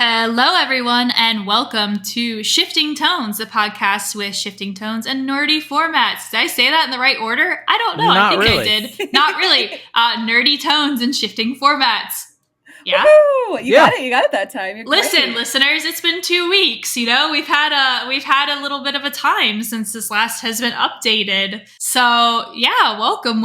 Hello, everyone, and welcome to Shifting Tones, a podcast with shifting tones and nerdy formats. Did I say that in the right order? I don't know. Not I think really. I did. Not really. Nerdy tones and shifting formats. Yeah. Woo-hoo! You got it that time. You're Listen, great. Listeners, it's been 2 weeks. You know, we've had a little bit of a time since this last has been updated. So yeah, welcome.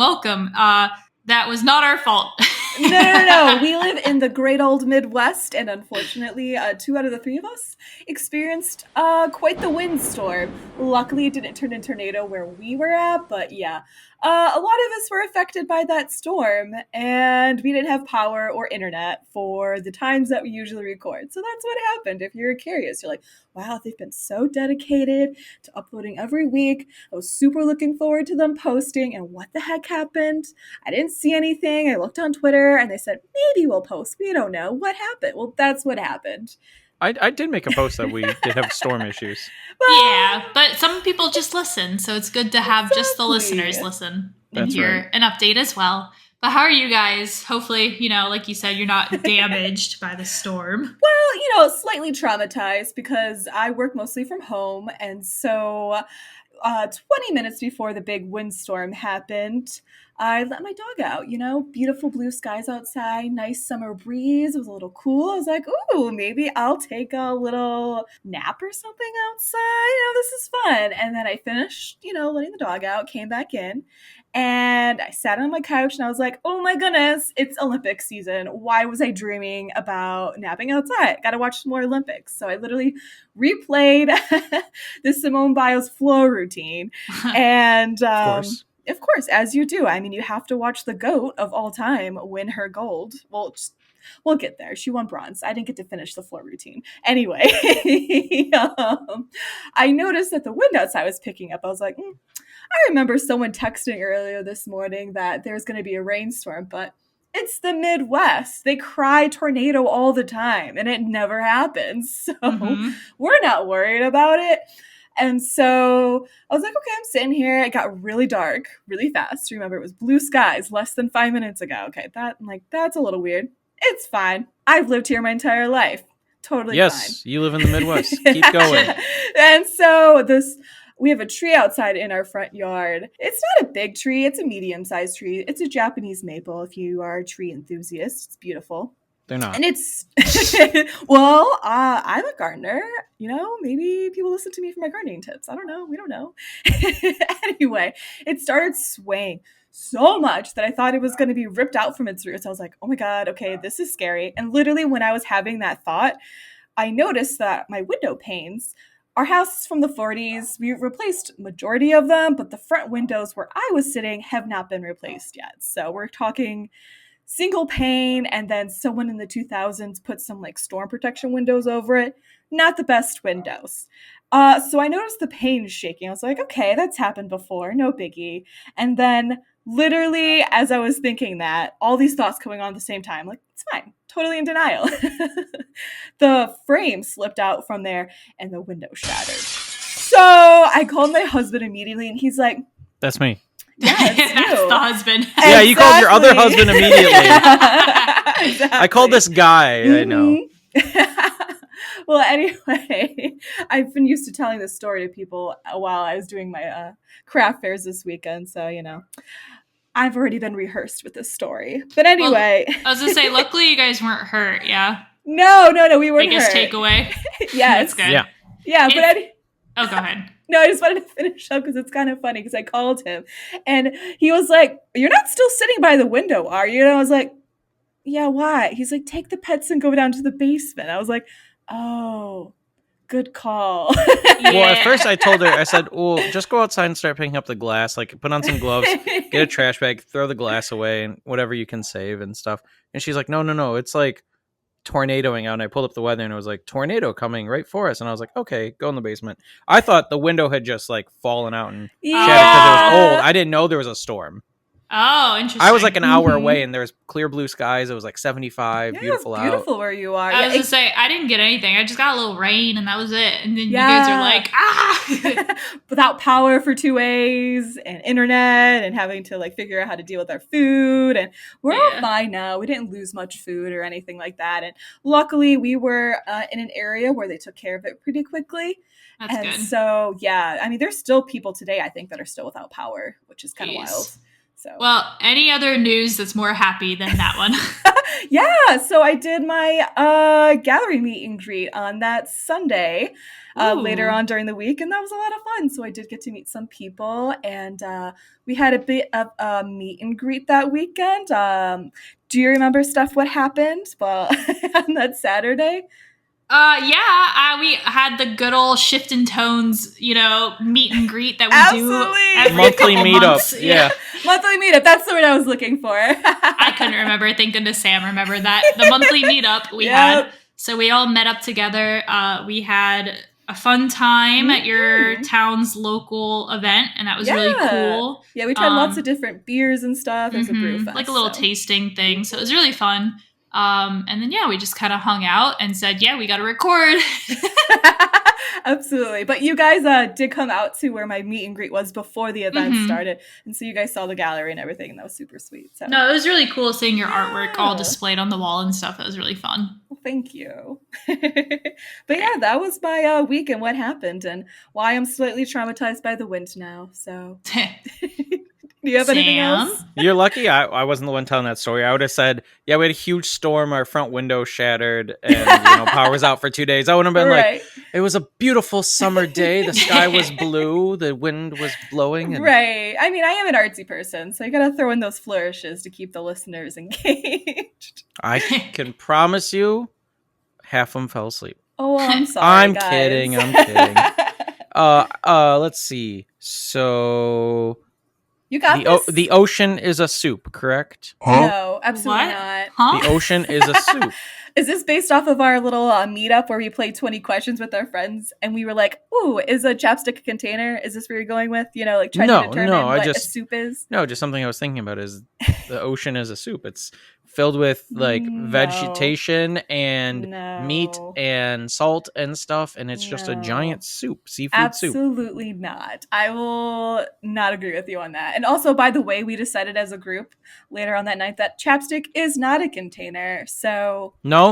That was not our fault. No. We live in the great old Midwest, and unfortunately, 2 out of the 3 of us experienced quite the windstorm. Luckily, it didn't turn into a tornado where we were at, but yeah. A lot of us were affected by that storm, and we didn't have power or internet for the times that we usually record. So that's what happened. If you're curious, you're like, wow, they've been so dedicated to uploading every week. I was super looking forward to them posting, and what the heck happened? I didn't see anything. I looked on Twitter, and they said, maybe we'll post. We don't know. What happened? Well, that's what happened. I did make a post that we did have storm issues. Well, yeah, but some people just listen, so it's good to have just the listeners listen and That's hear right. an update as well. But how are you guys? Hopefully, like you said, you're not damaged by the storm. Well, slightly traumatized because I work mostly from home, and so 20 minutes before the big windstorm happened, I let my dog out, beautiful blue skies outside, nice summer breeze. It was a little cool. I was like, ooh, maybe I'll take a little nap or something outside. This is fun. And then I finished, letting the dog out, came back in, and I sat on my couch and I was like, oh my goodness, it's Olympic season. Why was I dreaming about napping outside? Got to watch some more Olympics. So I literally replayed the Simone Biles flow routine. And of course, as you do. I mean, you have to watch the GOAT of all time win her gold. Well, we'll get there. She won bronze. I didn't get to finish the floor routine. Anyway, I noticed that the wind outside was picking up. I was like, I remember someone texting earlier this morning that there's going to be a rainstorm, but it's the Midwest. They cry tornado all the time, and it never happens. So we're not worried about it. And so I was like, okay, I'm sitting here. It got really dark really fast. Remember, it was blue skies less than 5 minutes ago. Okay, that's a little weird. It's fine. I've lived here my entire life. Totally fine. Yes, you live in the Midwest. Keep going. And so we have a tree outside in our front yard. It's not a big tree. It's a medium-sized tree. It's a Japanese maple if you are a tree enthusiast. It's beautiful. They're not. And it's, well, I'm a gardener. Maybe people listen to me for my gardening tips. I don't know. We don't know. Anyway, it started swaying so much that I thought it was going to be ripped out from its roots. I was like, oh my God, okay, this is scary. And literally when I was having that thought, I noticed that my window panes, our house is from the 40s. We replaced majority of them, but the front windows where I was sitting have not been replaced yet. So we're talking single pane, and then someone in the 2000s put some storm protection windows over it. Not the best windows. So I noticed the pane shaking. I was like, okay, that's happened before. No biggie. And then literally as I was thinking that, all these thoughts coming on at the same time, it's fine. Totally in denial. The frame slipped out from there and the window shattered. So I called my husband immediately and he's like, that's me. Yeah, that's the husband. Yeah, you called your other husband immediately. Exactly. I called this guy. I know. Well, anyway, I've been used to telling this story to people while I was doing my craft fairs this weekend. So, I've already been rehearsed with this story. But anyway. Well, I was going to say, luckily you guys weren't hurt, yeah? No, we weren't hurt. Biggest takeaway? Yes. That's good. Yeah, but oh, go ahead. No, I just wanted to finish up because it's kind of funny because I called him and he was like, you're not still sitting by the window, are you? And I was like, yeah, why? He's like, take the pets and go down to the basement. I was like, oh, good call. Yeah. Well, at first I told her, I said, well, just go outside and start picking up the glass, put on some gloves, get a trash bag, throw the glass away and whatever you can save and stuff. And she's like, no, it's tornadoing out. And I pulled up the weather and it was tornado coming right for us. And I was like, okay, go in the basement. I thought the window had just fallen out and shattered because it was old. I didn't know there was a storm. Oh, interesting. I was like an hour away, and there was clear blue skies. It was like 75, Yeah, beautiful it's out. beautiful where you are. I was Yeah, gonna say I didn't get anything. I just got a little rain, and that was it. And then you guys are like, ah. without power for 2 days and internet and having to like figure out how to deal with our food, and we're all fine now. We didn't lose much food or anything like that, and luckily we were in an area where they took care of it pretty quickly. That's and good. So yeah, I mean, there's still people today I think that are still without power, which is kind of wild. So well, any other news that's more happy than that one? yeah, so I did my gallery meet and greet on that Sunday later on during the week, and that was a lot of fun. So I did get to meet some people, and we had a bit of a meet and greet that weekend. Do you remember, Steph, what happened on that Saturday? Yeah, we had the good old Shift and Tones, meet and greet that we do every monthly meetup. Months. Yeah. Monthly meetup. That's the word I was looking for. I couldn't remember. Thank goodness Sam remembered that. The monthly meetup we had. So we all met up together. We had a fun time at your town's local event, and that was really cool. Yeah, we tried lots of different beers and stuff. It was a brew fest. Like a little tasting thing. So it was really fun. And then, we just kind of hung out and said, we got to record. Absolutely. But you guys did come out to where my meet and greet was before the event started. And so you guys saw the gallery and everything, and that was super sweet. So. No, it was really cool seeing your artwork all displayed on the wall and stuff. It was really fun. Well, thank you. But yeah, that was my week and what happened and why I'm slightly traumatized by the wind now. So... Do you have anything else? You're lucky I wasn't the one telling that story. I would have said, we had a huge storm, our front window shattered, and power's out for 2 days. I would have been like, it was a beautiful summer day. The sky was blue. The wind was blowing. Right. I mean, I am an artsy person, so you got to throw in those flourishes to keep the listeners engaged. I can promise you, half of them fell asleep. Oh, I'm sorry, I'm guys. kidding. Let's see. So... You got this? The ocean is a soup, correct? No, absolutely not. Huh? The ocean is a soup. Is this based off of our little meetup where we played 20 questions with our friends and we were like, ooh, is a chapstick a container? Is this where you're going with, like trying to determine what a soup is? No, just something I was thinking about is the ocean is a soup. It's filled with like vegetation and meat and salt and stuff, and it's just a giant soup, seafood soup. Absolutely not. I will not agree with you on that. And also, by the way, we decided as a group later on that night that chapstick is not a container. So No.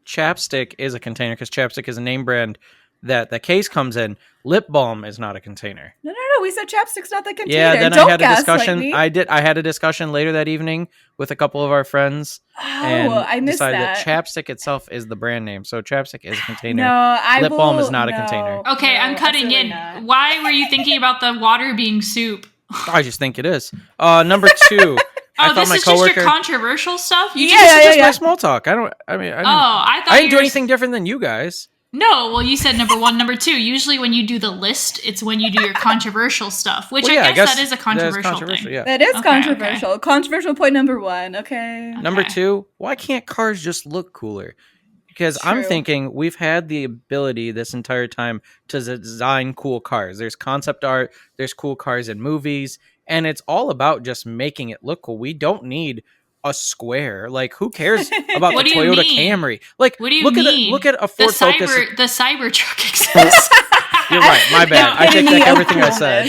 Chapstick is a container because chapstick is a name brand that the case comes in. Lip balm is not a container. No. We said chapstick's not the container. Yeah, then Don't I had a discussion. Me. I had a discussion later that evening with a couple of our friends. I missed decided that. Chapstick itself is the brand name. So chapstick is a container. Lip balm is not a container. Okay, I'm cutting in. Not. Why were you thinking about the water being soup? I just think it is. Number 2. This is just your controversial stuff? Just my small talk. I didn't do anything different than you guys. No, well, you said number 1, number 2. Usually when you do the list, it's when you do your controversial stuff, which I guess that is a controversial thing. Yeah. That is controversial. Okay. Controversial point number 1, okay? Number 2, why can't cars just look cooler? Because I'm thinking we've had the ability this entire time to design cool cars. There's concept art, there's cool cars in movies, and it's all about just making it look cool. We don't need a square. Like, who cares about the Toyota Camry? Like, what do you mean? Look at a Ford Focus. The Cybertruck exists. You're right. My bad. I take back everything I said.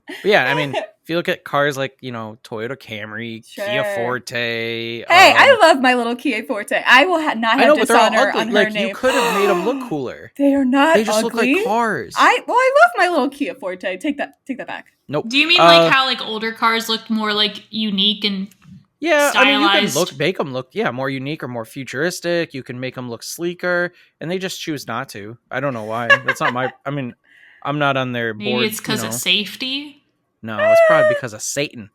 But yeah, I mean, if you look at cars like, Toyota Camry, Kia Forte. Hey, I love my little Kia Forte. I will not have dishonor on her name. You could have made them look cooler. They are not They just ugly. look like cars. I love my little Kia Forte. Take that back. Nope. Do you mean like how like older cars looked more like unique and stylized? I mean, you can make them look more unique or more futuristic. You can make them look sleeker, and they just choose not to. I don't know why. That's not my. I mean, I'm not on their board. Maybe it's because of safety. No, it's probably because of Satan.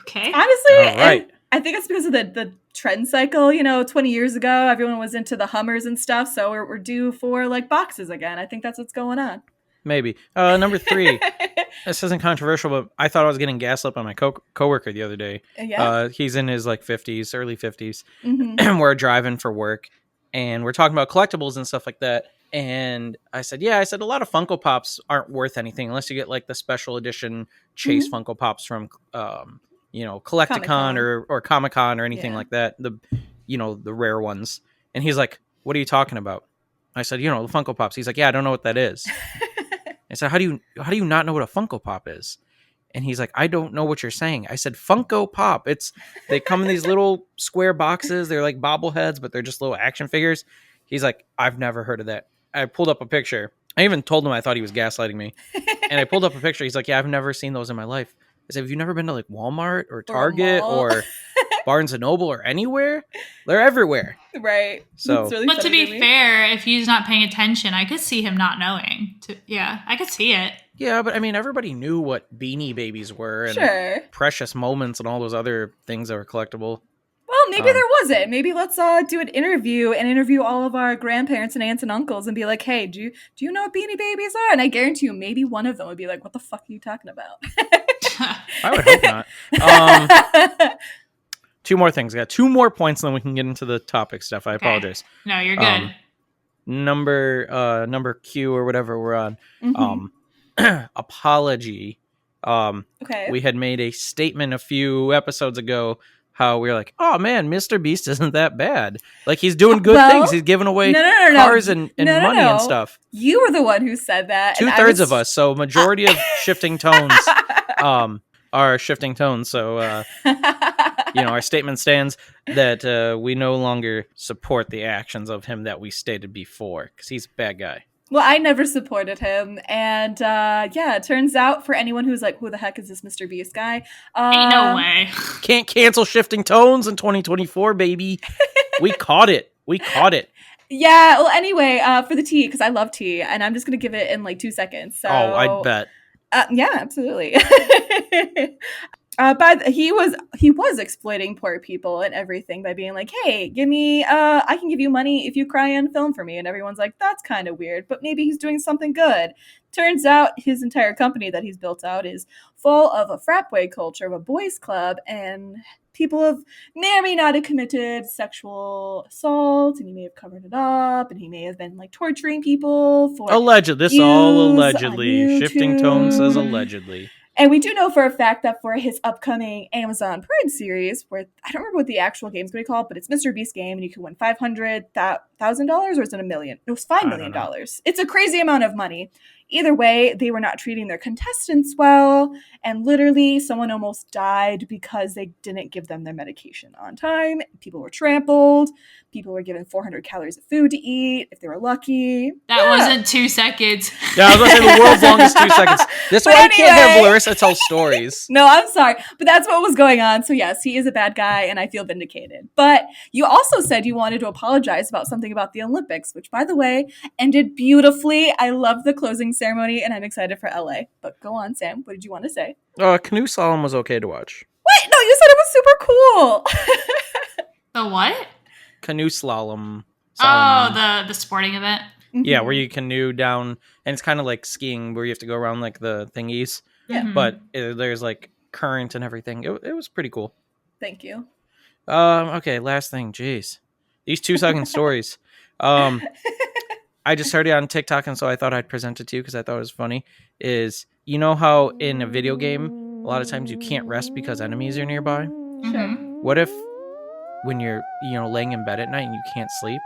Okay. Honestly, all right. I think it's because of the trend cycle. 20 years ago, everyone was into the Hummers and stuff, so we're due for like boxes again. I think that's what's going on. Maybe. Number 3. This isn't controversial, but I thought I was getting gaslit by my coworker the other day. Yeah. He's in his like 50s, early 50s. Mm-hmm. And we're driving for work, and we're talking about collectibles and stuff like that. And I said, yeah, I said a lot of Funko Pops aren't worth anything unless you get like the special edition Chase Funko Pops from, Collecticon Comic-Con. or Comic-Con or anything Yeah. like that. The rare ones. And he's like, what are you talking about? I said, the Funko Pops. He's like, yeah, I don't know what that is. I said, how do you not know what a Funko Pop is? And he's like, I don't know what you're saying. I said, Funko Pop. They come in these little square boxes. They're like bobbleheads, but they're just little action figures. He's like, I've never heard of that. I pulled up a picture. I even told him I thought he was gaslighting me. And I pulled up a picture. He's like, yeah, I've never seen those in my life. I said, have you never been to like Walmart or Target or Barnes and Noble or anywhere? They're everywhere. Right. So, really but to be fair, if he's not paying attention, I could see him not knowing. Yeah, I could see it. Yeah, but I mean, everybody knew what Beanie Babies were and Precious Moments and all those other things that were collectible. Well, maybe there wasn't. Maybe let's do an interview and interview all of our grandparents and aunts and uncles and be like, hey, do you know what Beanie Babies are? And I guarantee you, maybe one of them would be like, what the fuck are you talking about? I would hope not. 2 more things. I got 2 more points, and then we can get into the topic stuff. I apologize. No, you're good. Number Q or whatever we're on. Apology. Okay. We had made a statement a few episodes ago how we were like, oh man, Mr. Beast isn't that bad. Like he's doing good things. He's giving away cars and money and stuff. You were the one who said that. 2/3 of us. So majority of shifting tones are shifting tones. So our statement stands that we no longer support the actions of him that we stated before because he's a bad guy. Well, I never supported him. And it turns out for anyone who's like, who the heck is this Mr. Beast guy? Ain't no way. Can't cancel shifting tones in 2024, baby. We caught it. Yeah. Well, anyway, for the tea, because I love tea, and I'm just going to give it in like 2 seconds. So, I bet. Yeah, absolutely. But he was exploiting poor people and everything by being like, hey, give me, I can give you money if you cry on film for me. And everyone's like, that's kind of weird, but maybe he's doing something good. Turns out his entire company that he's built out is full of a frat boy culture, of a boys club, and people may or may not have committed sexual assault, and he may have covered it up, and he may have been like torturing people for allegedly. Shifting Tone says allegedly. And we do know for a fact that for his upcoming Amazon Prime series, where I don't remember what the actual game's going to be called, but it's Mr. Beast game, and you can win $500,000, or is it $1 million? It was $5 million. It's a crazy amount of money. Either way, they were not treating their contestants well, and literally someone almost died because they didn't give them their medication on time. People were trampled. People were given 400 calories of food to eat if they were lucky. That wasn't 2 seconds. Yeah, I was going to say the world's longest 2 seconds. This way I can't have Lorissa tell stories. No, I'm sorry. But that's what was going on. So yes, he is a bad guy, and I feel vindicated. But you also said you wanted to apologize about something about the Olympics, which, by the way, ended beautifully. I love the closing ceremony, and I'm excited for LA. But go on, Sam. What did you want to say? Canoe slalom was okay to watch. What? No, you said it was super cool. The what? Canoe slalom. Oh, the sporting event. Yeah, where you canoe down, and it's kind of like skiing where you have to go around like the thingies. Yeah. But there's like current and everything. It was pretty cool. Thank you. Okay, last thing. Jeez. These 2-second stories. I just heard it on TikTok, and so I thought I'd present it to you because I thought it was funny. Is you know how in a video game, a lot of times you can't rest because enemies are nearby? Sure. What if when you're, laying in bed at night and you can't sleep,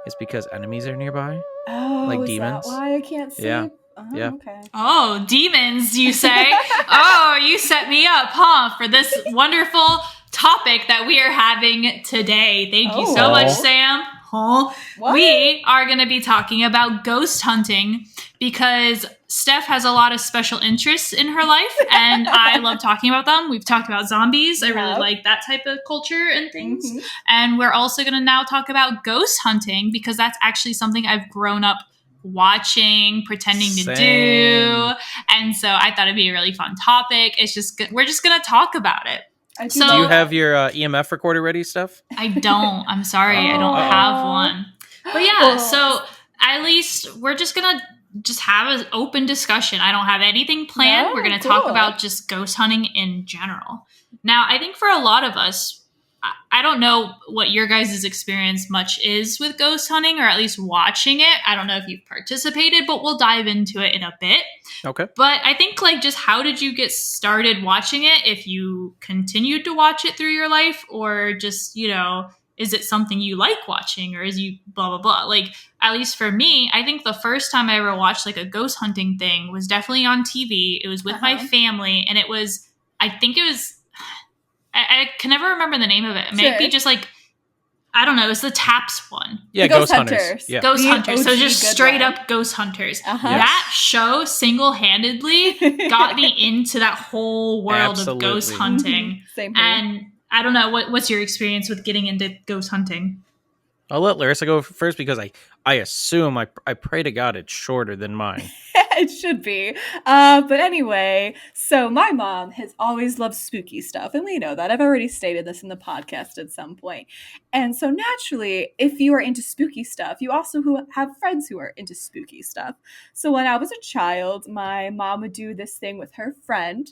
it's because enemies are nearby? Oh, like is demons? that why I can't sleep? Yeah. Oh, Yeah. Okay. Oh, demons, you say? Oh, you set me up, huh, for this wonderful topic that we are having today. Thank you so much, Sam. Huh? What? We are going to be talking about ghost hunting because Steph has a lot of special interests in her life, and I love talking about them. We've talked about zombies. I really like that type of culture and things. Mm-hmm. And we're also going to now talk about ghost hunting because that's actually something I've grown up watching, pretending to do. And so I thought it'd be a really fun topic. We're just going to talk about it. Do you have your EMF recorder ready, Steph? I don't. I'm sorry. I don't have one. But yeah, so at least we're just going to just have an open discussion. I don't have anything planned. We're going to talk about just ghost hunting in general. Now, I think for a lot of us, I don't know what your guys' experience much is with ghost hunting, or at least watching it. I don't know if you've participated, but we'll dive into it in a bit. Okay. But I think, like, just how did you get started watching it? If you continued to watch it through your life, or just, you know, is it something you like watching, or is you blah, blah, blah? Like, at least for me, I think the first time I ever watched, like, a ghost hunting thing was definitely on TV. It was with my family, and I think it was, I can never remember the name of it. It might be just like, I don't know. It was the Taps one. Yeah, Ghost Hunters. Yeah. Ghost The Hunters. So OG just good straight one. up Ghost Hunters. Uh-huh. That show single-handedly got me into that whole world Absolutely. of ghost hunting. Same here. And I don't know, what's your experience with getting into ghost hunting? I'll let Larissa go first because I assume, I pray to God it's shorter than mine. It should be. But anyway, so my mom has always loved spooky stuff, and we know that. I've already stated this in the podcast at some point. And so naturally, if you are into spooky stuff, you also have friends who are into spooky stuff. So when I was a child, my mom would do this thing with her friend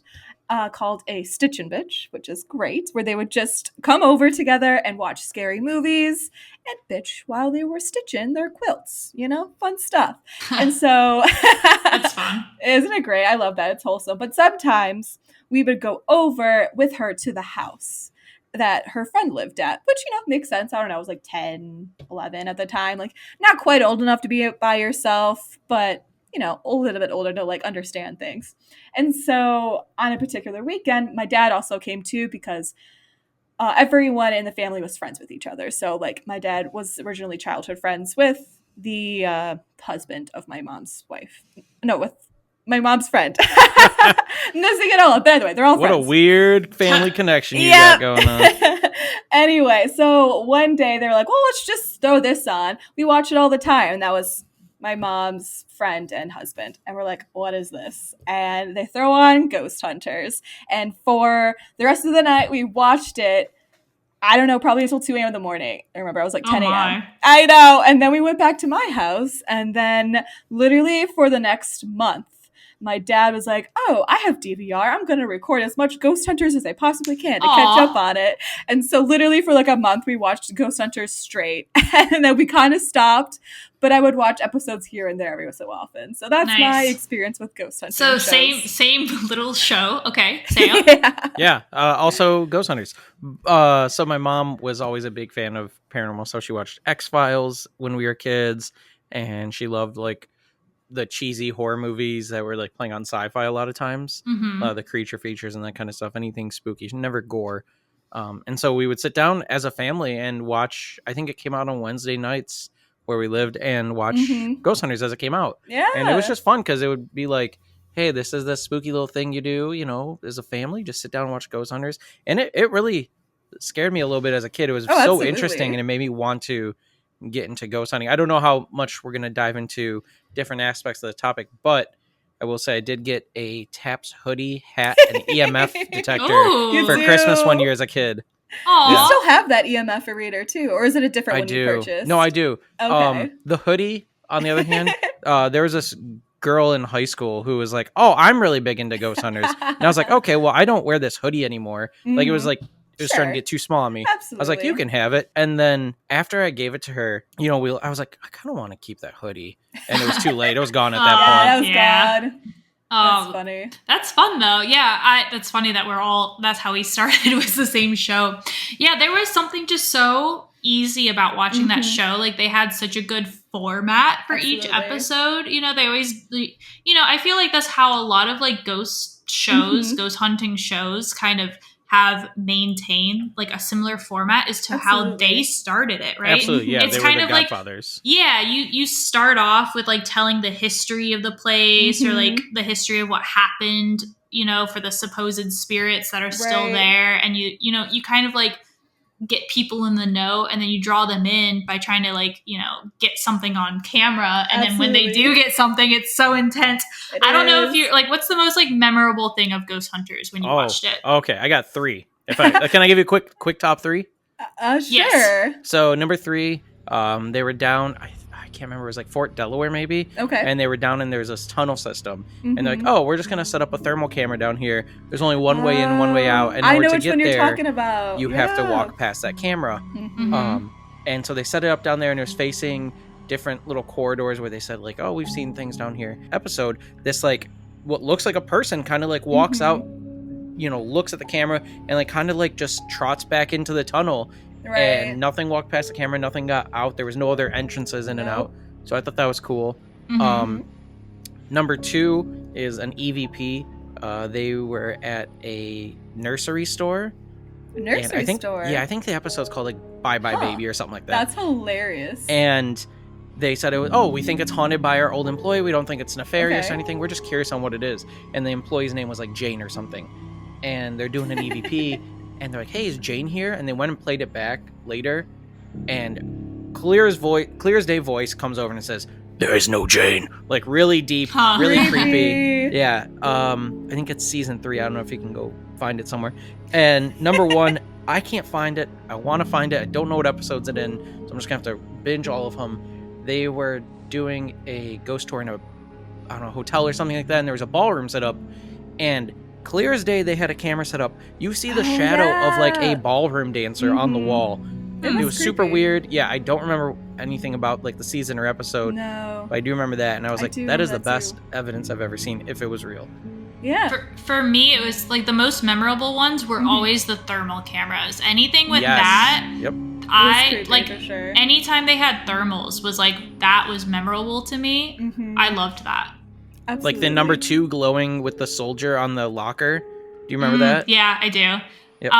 called a Stitch and Bitch, which is great, where they would just come over together and watch scary movies and bitch while they were stitching their quilts. You know, fun stuff. And so That's fun. Isn't it great? I love that. It's wholesome. But sometimes we would go over with her to the house that her friend lived at, which, you know, makes sense. I don't know. I was like 10, 11 at the time. Like, not quite old enough to be by yourself, but, you know, a little bit older to, like, understand things. And so on a particular weekend, my dad also came too, because everyone in the family was friends with each other. So, like, my dad was originally childhood friends with the husband of my mom's wife. No, with my mom's friend. I'm messing it all up. But anyway, they're all What friends. a weird family connection you got going on. Anyway, so one day they were like, well, let's just throw this on. We watch it all the time. And that was my mom's friend and husband. And we're like, what is this? And they throw on Ghost Hunters. And for the rest of the night, we watched it. I don't know, probably until 2 a.m. in the morning. I remember I was like 10 a.m. I know. And then we went back to my house. And then literally for the next month, my dad was like, oh, I have DVR. I'm going to record as much Ghost Hunters as I possibly can to catch up on it. And so literally for like a month, we watched Ghost Hunters straight. And then we kind of stopped. But I would watch episodes here and there every so often. So that's my experience with Ghost Hunters. So same little show. Okay, Sam? Yeah. Also Ghost Hunters. So my mom was always a big fan of paranormal. So she watched X-Files when we were kids. And she loved, like, the cheesy horror movies that were, like, playing on Sci-Fi a lot of times. Mm-hmm. The creature features and that kind of stuff. Anything spooky. Never gore. And so we would sit down as a family and watch, I think it came out on Wednesday nights where we lived, and watch Ghost Hunters as it came out. Yeah. And it was just fun because it would be like, hey, this is the spooky little thing you do, you know, as a family. Just sit down and watch Ghost Hunters. And it really scared me a little bit as a kid. It was so absolutely. interesting, and it made me want to get into ghost hunting. I don't know how much we're going to dive into different aspects of the topic, but I will say I did get a Taps hoodie, hat, and EMF detector for Christmas one year as a kid. Aww. You still have that EMF reader too, or is it a different one you purchased? No, I do. Okay. The hoodie, on the other hand, there was this girl in high school who was like, oh, I'm really big into Ghost Hunters. And I was like, okay, well, I don't wear this hoodie anymore. Like, it was starting to get too small on me. Absolutely. I was like, you can have it. And then after I gave it to her, you know, I was like, I kind of want to keep that hoodie. And it was too late. It was gone at that point. That was gone. That's funny. That's fun though. Yeah, that's funny that that's how we started, was the same show. Yeah, there was something just so easy about watching that show. Like, they had such a good format for each episode. You know, they always, you know, I feel like that's how a lot of, like, ghost shows, ghost hunting shows kind of have maintained, like, a similar format as to how they started it, right? Absolutely, yeah. It's they kind were of the like, godfathers. yeah, you start off with, like, telling the history of the place, or, like, the history of what happened, you know, for the supposed spirits that are still there, and you know, you kind of, like, get people in the know, and then you draw them in by trying to, like, you know, get something on camera, and then when they do get something, it's so intense. I don't know if you're like, what's the most, like, memorable thing of Ghost Hunters when you watched it? Okay, I got 3. If I can I give you a quick top 3? Sure. Yes. So number 3, they were down. I I can't remember, it was like Fort Delaware maybe. Okay. And they were down in, there's this tunnel system. Mm-hmm. And they're like, oh, we're just going to set up a thermal camera down here. There's only one way in, one way out. And in I order know to which get one you're there, talking about. you have to walk past that camera. Mm-hmm. And so they set it up down there, and it was facing different little corridors where they said like, oh, we've seen things down here. Episode, this like what looks like a person kind of like walks out, you know, looks at the camera and like kind of like just trots back into the tunnel. Right. And nothing walked past the camera, nothing got out. There was no other entrances in and out. So I thought that was cool. Number 2 is an EVP. They were at a nursery store. Nursery store? Yeah, I think the episode's called like Bye Bye Baby or something like that. That's hilarious. And they said, it was, oh, we think it's haunted by our old employee. We don't think it's nefarious or anything. We're just curious on what it is. And the employee's name was like Jane or something. And they're doing an EVP. And they're like, hey, is Jane here? And they went and played it back later. And clear as day voice comes over and says, there is no Jane. Like really deep, really creepy. Yeah. I think it's season 3. I don't know if you can go find it somewhere. And number 1, I can't find it. I want to find it. I don't know what episodes it's in. So I'm just going to have to binge all of them. They were doing a ghost tour in a, I don't know, hotel or something like that. And there was a ballroom set up. And clear as day, they had a camera set up. You see the shadow of like a ballroom dancer on the wall. It was super weird. Yeah, I don't remember anything about like the season or episode. No. But I do remember that. And I was like, that is the best too. Evidence I've ever seen if it was real. Yeah. For me, it was like the most memorable ones were always the thermal cameras. Anything with that. Yep. I like for sure. Anytime they had thermals was like that was memorable to me. I loved that. Absolutely. Like the number 2 glowing with the soldier on the locker. Do you remember that? Yeah, I do. Yep.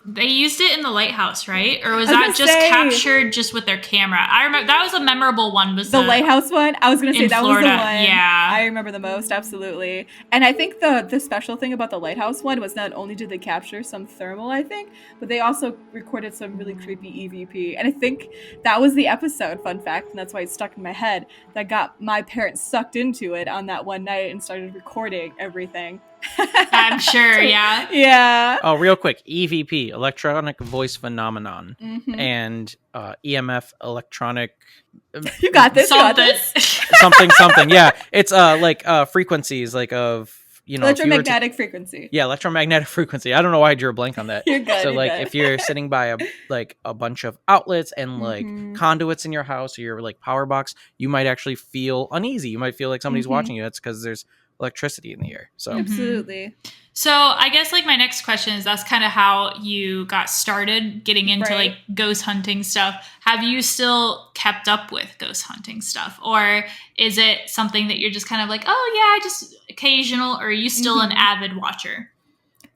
They used it in the lighthouse, right? Or was that just captured just with their camera? I remember that was a memorable one. Was the lighthouse one? I was gonna say that Florida. Was the one. Yeah, I remember the most, absolutely. And I think the special thing about the lighthouse one was not only did they capture some thermal, I think, but they also recorded some really creepy EVP. And I think that was the episode, fun fact, and that's why it's stuck in my head, that got my parents sucked into it on that one night and started recording everything. I'm sure, yeah. Yeah. Oh, real quick. EVP, electronic voice phenomenon, and EMF, electronic. You got this. Something. Yeah, it's like frequencies, like of electromagnetic frequency. Yeah, electromagnetic frequency. I don't know why I drew a blank on that. You're good. So like, good. if you're sitting by a bunch of outlets and like conduits in your house or your like power box, you might actually feel uneasy. You might feel like somebody's watching you. That's because there's electricity in the air. So absolutely. So I guess like my next question is, that's kind of how you got started getting into like ghost hunting stuff. Have you still kept up with ghost hunting stuff, or is it something that you're just kind of like, oh yeah, just occasional, or are you still an avid watcher?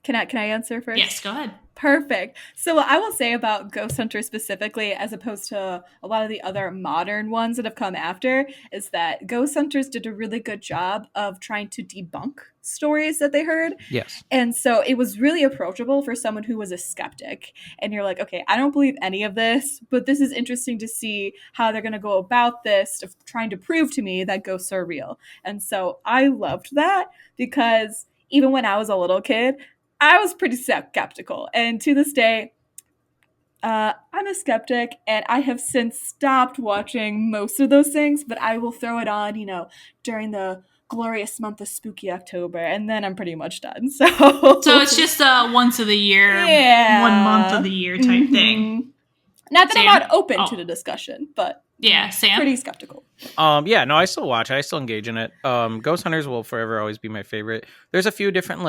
Can I answer first? Yes, go ahead. Perfect. So what I will say about Ghost Hunter specifically, as opposed to a lot of the other modern ones that have come after, is that Ghost Hunters did a really good job of trying to debunk stories that they heard. Yes. And so it was really approachable for someone who was a skeptic. And you're like, okay, I don't believe any of this, but this is interesting to see how they're going to go about this, of trying to prove to me that ghosts are real. And so I loved that, because even when I was a little kid, I was pretty skeptical, and to this day, I'm a skeptic, and I have since stopped watching most of those things, but I will throw it on, during the glorious month of spooky October, and then I'm pretty much done. So it's just a once of the year, 1 month of the year type thing. Not that I'm not open to the discussion, but yeah, Sam, pretty skeptical. Yeah, no, I still watch. I still engage in it. Ghost Hunters will forever always be my favorite. There's a few different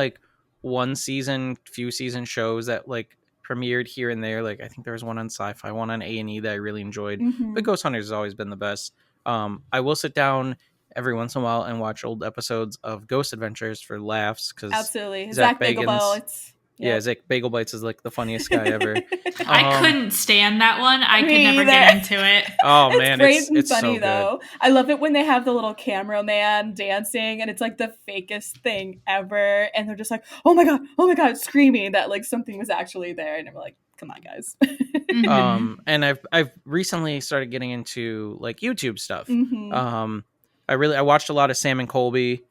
few season shows that like premiered here and there. Like I think there was one on Sci-Fi, one on A&E that I really enjoyed. But Ghost Hunters has always been the best. I will sit down every once in a while and watch old episodes of Ghost Adventures for laughs, because absolutely Zach Bagelbites. Yeah, Zach Bagelbites is like the funniest guy ever. I couldn't stand that one. I could never get into it. Oh it's man, great and it's funny so though. good. I love it when they have the little cameraman dancing, and it's like the fakest thing ever, and they're just like, oh my god, screaming that like something was actually there, and I'm like, come on, guys. And I've recently started getting into like YouTube stuff. I watched a lot of Sam and Colby.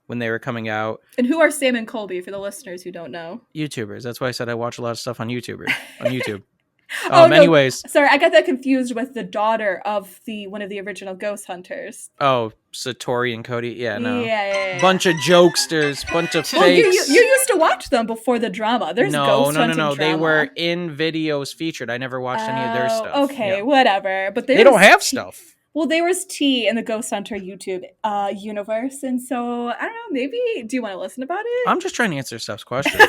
When they were coming out. And who are Sam and Colby, for the listeners who don't know? YouTubers. That's why I said I watch a lot of stuff on YouTube. Oh, no. Anyways. Sorry, I got that confused with the daughter of one of the original ghost hunters. Oh, Satori and Cody. Yeah, no. Yeah. Bunch of jokesters, bunch of Well, you fakes. used to watch them before the drama. There's ghost hunting drama. They were in videos featured. I never watched any of their stuff. Okay, whatever. But they don't have stuff. Well, there was tea in the Ghost Hunter YouTube universe, and so I don't know. Maybe do you want to listen about it? I'm just trying to answer Steph's question. So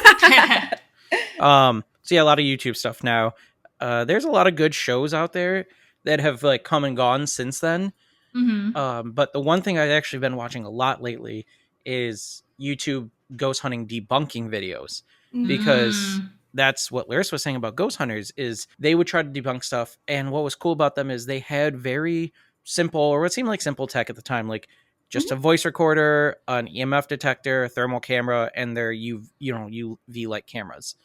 yeah, a lot of YouTube stuff now. There's a lot of good shows out there that have like come and gone since then. Mm-hmm. But the one thing I've actually been watching a lot lately is YouTube ghost hunting debunking videos, because that's what Lorissa was saying about ghost hunters, is they would try to debunk stuff. And what was cool about them is they had very simple, or what seemed like simple tech at the time, like just a voice recorder, an EMF detector, a thermal camera, and their UV light cameras.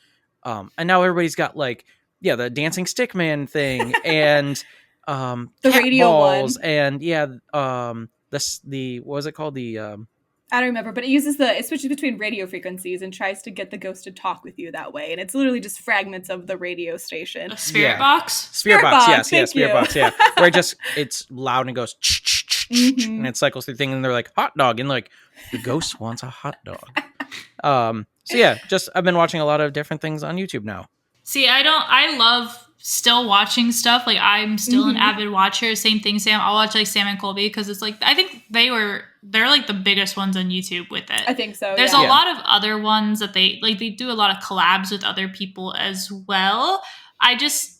And now everybody's got like, the dancing stick man thing and the radio balls one. And the what was it called? I don't remember, but it switches between radio frequencies and tries to get the ghost to talk with you that way. And it's literally just fragments of the radio station. A spirit box? Spirit box, yes. Spirit box, yeah. Where it's loud and it goes and it cycles through things and they're like, hot dog. And like, the ghost wants a hot dog. So yeah, I've been watching a lot of different things on YouTube now. See, I love still watching stuff. Like, I'm still an avid watcher. Same thing, Sam. I'll watch like Sam and Colby because it's like, I think they're like the biggest ones on YouTube with it. I think so. There's a lot of other ones that they do a lot of collabs with other people as well. As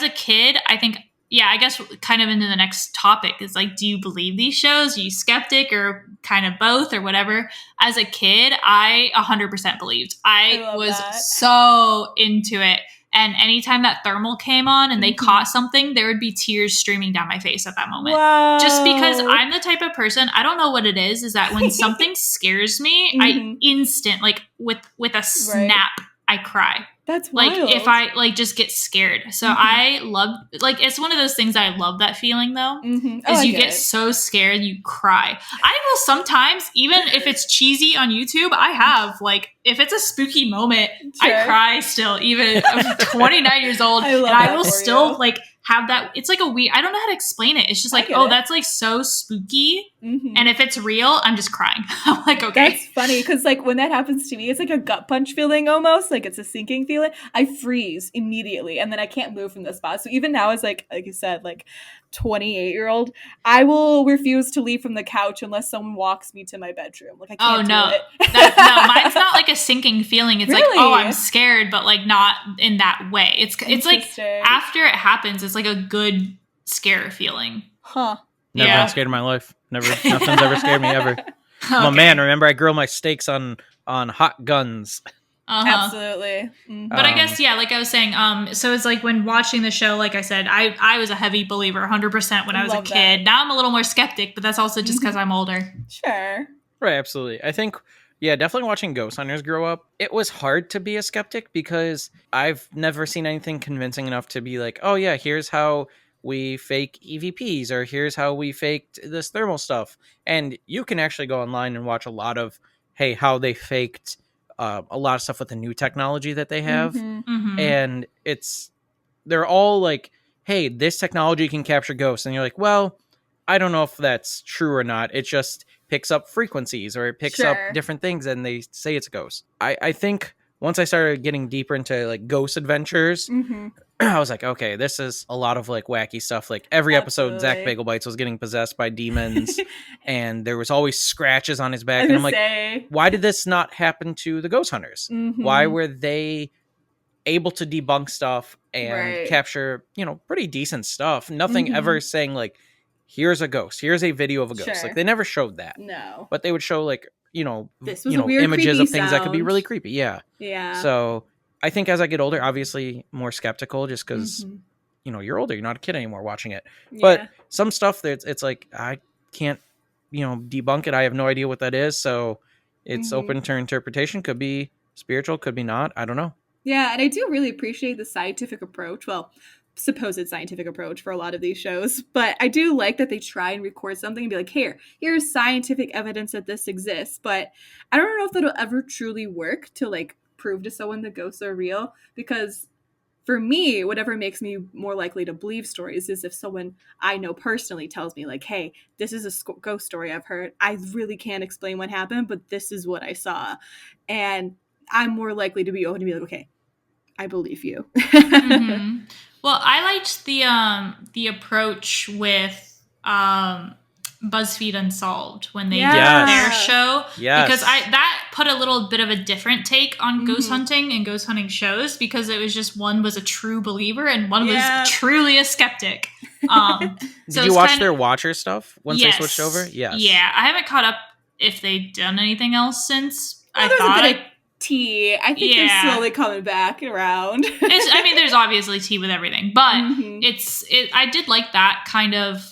a kid, I think, I guess kind of into the next topic is like, do you believe these shows? Are you skeptic or kind of both or whatever? As a kid, I 100% believed. I was so into it. And anytime that thermal came on and they caught something, there would be tears streaming down my face at that moment. Wow. Just because I'm the type of person, I don't know what it is that when something scares me, I instant, like with a snap, I cry. That's wild. Like if I like just get scared. So I love, like, it's one of those things I love that feeling though. Is you get so scared you cry. I will sometimes, even if it's cheesy on YouTube, I have like, if it's a spooky moment, I cry still, even I'm 29 years old. I will still like have that. It's like I don't know how to explain it. It's just like, that's like so spooky. And if it's real, I'm just crying. I'm like, okay. That's funny because like when that happens to me, it's like a gut punch feeling almost. Like it's a sinking feeling. I freeze immediately and then I can't move from the spot. So even now as like you said, like 28-year-old, I will refuse to leave from the couch unless someone walks me to my bedroom. Like I can't do it. No, mine's not like a sinking feeling. It's like, I'm scared, but like not in that way. It's like after it happens, it's like a good scare feeling. Huh. Never been scared in my life. Nothing's ever scared me ever. I'm a man. Remember, I grill my steaks on hot guns. Absolutely. But I guess, like I was saying, so it's like when watching the show, like I said, I was a heavy believer 100% when I was a kid. Now I'm a little more skeptic, but that's also just because I'm older. Sure. Right, absolutely. I think, definitely watching Ghost Hunters grow up, it was hard to be a skeptic because I've never seen anything convincing enough to be like, oh yeah, here's how we fake EVPs, or here's how we faked this thermal stuff. And you can actually go online and watch a lot of, how they faked a lot of stuff with the new technology that they have. And they're all like, hey, this technology can capture ghosts. And you're like, well, I don't know if that's true or not. It just picks up frequencies or it picks up different things and they say it's a ghost. I think once I started getting deeper into like ghost adventures, I was like, okay, this is a lot of like wacky stuff. Like every episode, Zach Bagelbites was getting possessed by demons and there was always scratches on his back. And I'm like, why did this not happen to the ghost hunters? Why were they able to debunk stuff and capture, pretty decent stuff? Nothing ever saying like, here's a ghost, here's a video of a ghost. Like they never showed that. No. But they would show like, this was a weird, images of things sound. That could be really creepy. Yeah. So I think as I get older, obviously more skeptical just because, you're older, you're not a kid anymore watching it. But some stuff that it's like, I can't, debunk it. I have no idea what that is. So it's open to interpretation. Could be spiritual, could be not. I don't know. Yeah. And I do really appreciate the scientific approach. Well, supposed scientific approach for a lot of these shows, but I do like that they try and record something and be like, here's scientific evidence that this exists, but I don't know if that'll ever truly work to like prove to someone that ghosts are real, because for me, whatever makes me more likely to believe stories is if someone I know personally tells me, like, hey, this is a ghost story I've heard. I really can't explain what happened, but this is what I saw. And I'm more likely to be open to be like, okay, I believe you. Mm-hmm. Well, I liked the approach with BuzzFeed Unsolved when they did their show, because that put a little bit of a different take on ghost hunting and ghost hunting shows, because it was just one was a true believer and one was truly a skeptic. Did you watch their Watcher stuff once they switched over? Yes. Yeah, I haven't caught up if they've done anything else since. I thought tea. I think they're slowly coming back around. I mean, there's obviously tea with everything, but I did like that kind of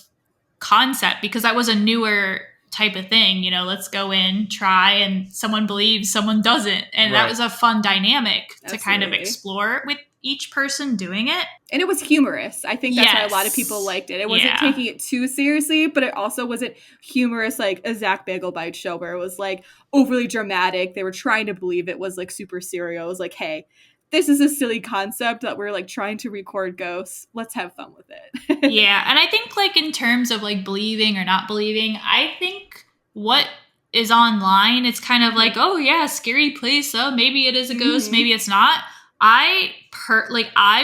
concept, because that was a newer type of thing. Let's go in, try, and someone believes, someone doesn't, and that was a fun dynamic to kind of explore with each person doing it. And it was humorous. I think that's why a lot of people liked it. It wasn't taking it too seriously, but it also wasn't humorous like a Steph Bagelbites show where it was like overly dramatic. They were trying to believe it was like super serious. It was like, hey, this is a silly concept that we're like trying to record ghosts. Let's have fun with it. Yeah. And I think like in terms of like believing or not believing, I think what is online, it's kind of like, oh yeah, scary place. Oh, maybe it is a ghost. Maybe it's not. I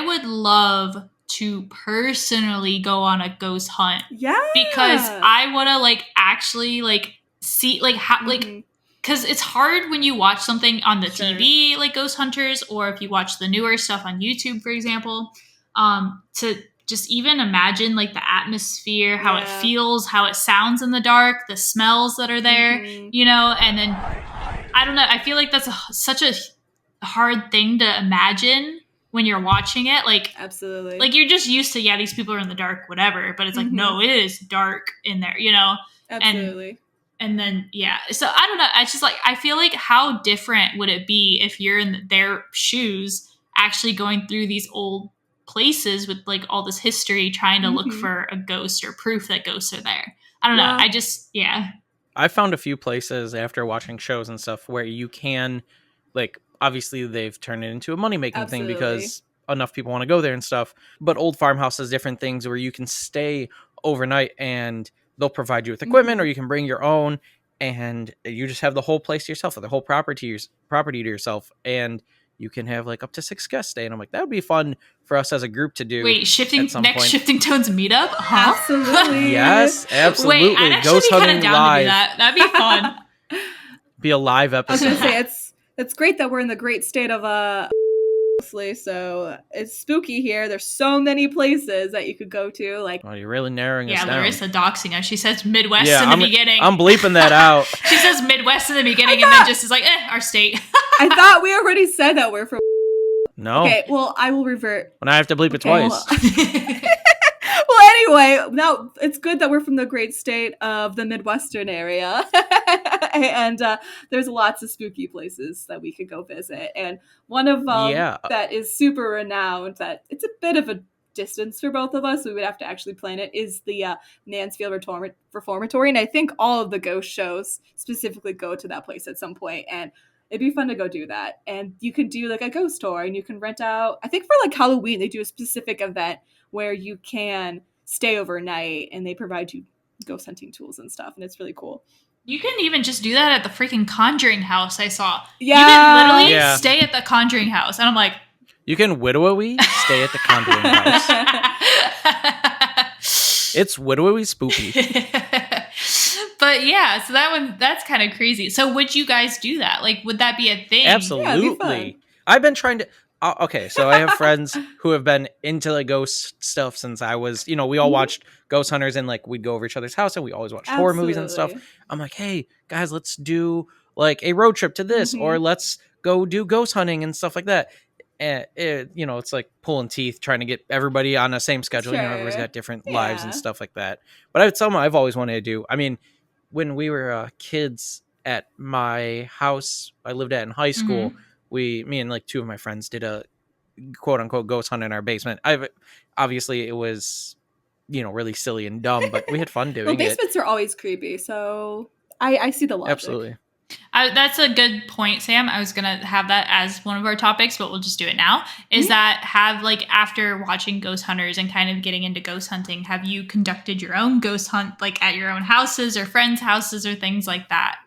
would love to personally go on a ghost hunt. Yeah. Because I want to like actually like see like how like, because it's hard when you watch something on the TV, like Ghost Hunters, or if you watch the newer stuff on YouTube, for example, to just even imagine like the atmosphere, how it feels, how it sounds in the dark, the smells that are there, and then, I don't know, I feel like that's such a hard thing to imagine when you're watching it. Like, absolutely. Like, you're just used to, these people are in the dark, whatever, but it's like, no, it is dark in there, Absolutely. And then, so I don't know. It's just like, I feel like how different would it be if you're in their shoes actually going through these old places with like all this history, trying to look for a ghost or proof that ghosts are there. I don't know. I just, I found a few places after watching shows and stuff where you can, like, obviously they've turned it into a money-making thing because enough people want to go there and stuff. But Old Farmhouse has different things where you can stay overnight and they'll provide you with equipment, or you can bring your own, and you just have the whole place to yourself, or the whole property to yourself, and you can have like up to 6 guests stay. And I'm like, that would be fun for us as a group to do. Wait, Shifting Tones meetup? Huh? Absolutely. Yes, absolutely. Wait, I'd actually Ghost be kind hunting of down live. to do that. That'd be fun. Be a live I was episode. gonna say it's great that we're in the great state of mostly, so it's spooky here. There's so many places that you could go to. Like, oh, you're really narrowing us down. Larissa doxing us. She says Midwest in the beginning. I'm bleeping that out. She says Midwest in the beginning and then just is like, our state. I thought we already said that we're from. No. Okay, well, I will revert. When I have to bleep it twice. Well, anyway, now it's good that we're from the great state of the Midwestern area. And there's lots of spooky places that we could go visit. And one of them that is super renowned, that it's a bit of a distance for both of us, we would have to actually plan it, is the Mansfield Reformatory. And I think all of the ghost shows specifically go to that place at some point. And it'd be fun to go do that. And you can do like a ghost tour, and you can rent out, I think for like Halloween, they do a specific event where you can stay overnight and they provide you ghost hunting tools and stuff. And it's really cool. You can even just do that at the freaking Conjuring house I saw. Yeah. You can literally stay at the Conjuring house. And I'm like, you can widowy stay at the Conjuring house. It's widowy spoopy. But yeah, so that's kind of crazy. So would you guys do that? Like, would that be a thing? Absolutely. I've been trying to. Okay, so I have friends who have been into like ghost stuff since I was, we all watched Ghost Hunters, and like we'd go over each other's house and we always watched horror movies and stuff. I'm like, hey guys, let's do like a road trip to this, or let's go do ghost hunting and stuff like that. And it's like pulling teeth trying to get everybody on the same schedule. Sure. Everybody's got different lives and stuff like that. But it's something I've always wanted to do. I mean, when we were kids at my house I lived at in high school, me and like 2 of my friends did a quote unquote ghost hunt in our basement. Obviously it was, really silly and dumb, but we had fun doing it. Basements are always creepy, so I see the logic. Absolutely. That's a good point, Sam. I was going to have that as one of our topics, but we'll just do it now. Is that after watching Ghost Hunters and kind of getting into ghost hunting, have you conducted your own ghost hunt, like at your own houses or friends' houses or things like that?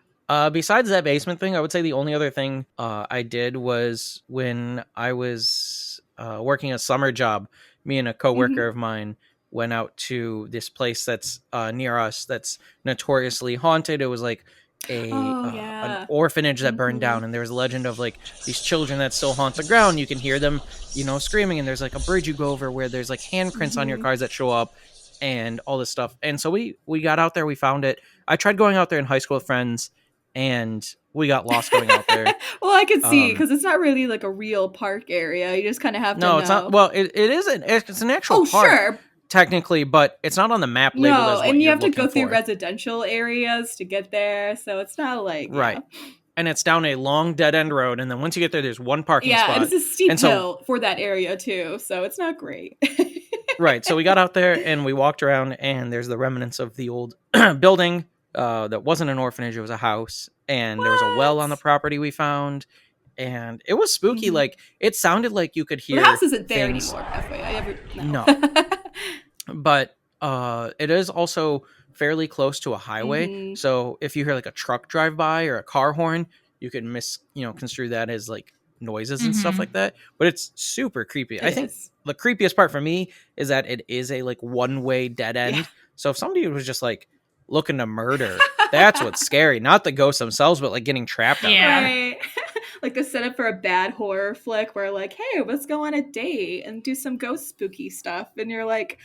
Besides that basement thing, I would say the only other thing I did was when I was working a summer job, me and a coworker of mine went out to this place that's near us that's notoriously haunted. It was like an orphanage that burned down, and there was a legend of like these children that still haunt the ground. You can hear them, screaming, and there's like a bridge you go over where there's like handprints on your cars that show up and all this stuff. And so we got out there, we found it. I tried going out there in high school with friends, and we got lost going out there. Well, I could see, because it's not really like a real park area. You just kind of have to know. No, it's not. Well, it isn't. It's an actual park. Sure. Technically, but it's not on the map labeled as what and you you're have to go through for. Residential areas to get there, so it's not like right. And it's down a long dead end road, and then once you get there, there's one parking spot. Yeah, it's a steep hill for that area too, so it's not great. Right. So we got out there and we walked around, and there's the remnants of the old building that wasn't an orphanage; it was a house, and there was a well on the property we found. And it was spooky. Like, it sounded like you could hear. The house isn't there anymore. No. But it is also fairly close to a highway. So if you hear like a truck drive by or a car horn, you could construe that as like noises and stuff like that. But it's super creepy. I think the creepiest part for me is that it is a like one-way dead end. Yeah. So if somebody was just like looking to murder, that's what's scary. Not the ghosts themselves, but like getting trapped out there. Right. Like the setup for a bad horror flick where like, hey, let's go on a date and do some ghost spooky stuff. And you're like,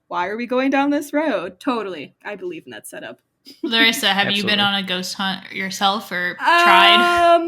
why are we going down this road? Totally. I believe in that setup. Larissa, have you been on a ghost hunt yourself or tried?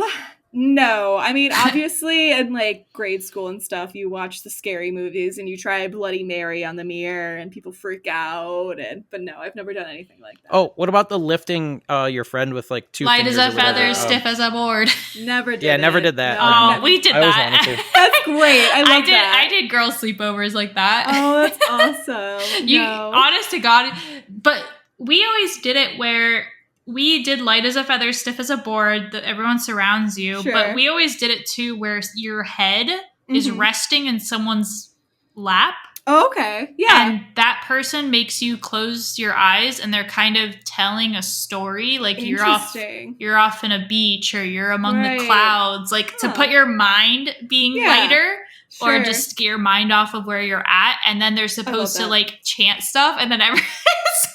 No. I mean, obviously in like grade school and stuff, you watch the scary movies and you try Bloody Mary on the mirror and people freak out. But no, I've never done anything like that. Oh, what about the lifting your friend with like two light fingers as a feather, stiff as a board? Never did. Yeah, never did that. No, we did that. That's great. I love that. I did girl sleepovers like that. Oh, that's awesome. Honest to God, but we always did it where we did light as a feather, stiff as a board, that everyone surrounds you. Sure. But we always did it too where your head is resting in someone's lap. Oh, okay. Yeah. And that person makes you close your eyes and they're kind of telling a story. Like you're off in a beach or you're among the clouds. Like to put your mind being lighter. Sure. Or just get your mind off of where you're at. And then they're supposed to like chant stuff. And then it